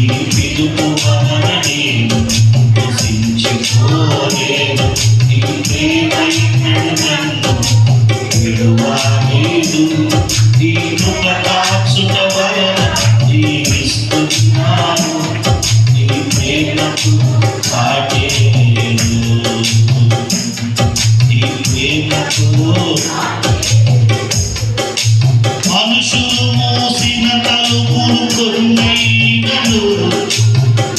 పిలుపు వలన నేను నశించిపోలేదు. నీ ప్రేమైనను నన్ను విడువలేదు. నీ కృప కాచుట వలన జీవిస్తున్నాను. నీ ప్రేమకు సాటి లేదు. నీ ప్రేమకు మనుషులు మూసిన తలుపులు కొన్నైనను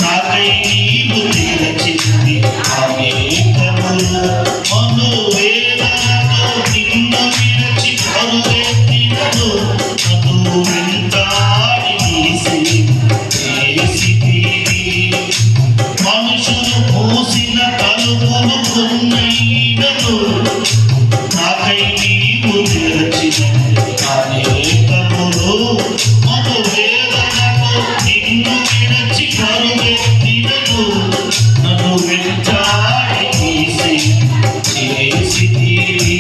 నాకై నీవు తెరచింది అనేకములు. మనోవేదనతో నిన్ను విరచి పరుగెత్తినను. నన్ను వెంటాడి చేసితివి. మనుషులు మూసిన తలుపులు కొన్నైనను నాకై నీవు తెరచినది అనేకములు. మనోవేదనతో నిన్ను విరచి పరుగెత్తినను. నన్ను వెంటాడి చేసితివి.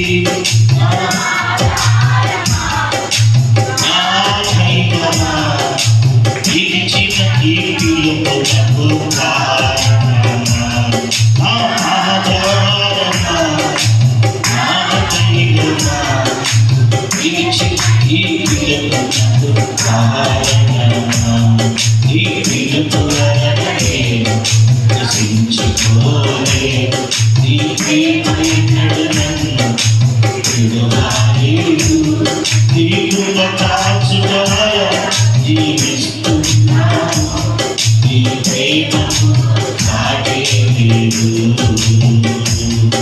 నా దైవమా, ఇచ్చిన ఈ పిలుపునకు కారణమా, నా ఆధారమా, నా దైవమా, ఇచ్చిన ఈ పిలుపునకు కారణమా. ఈ పిలుపు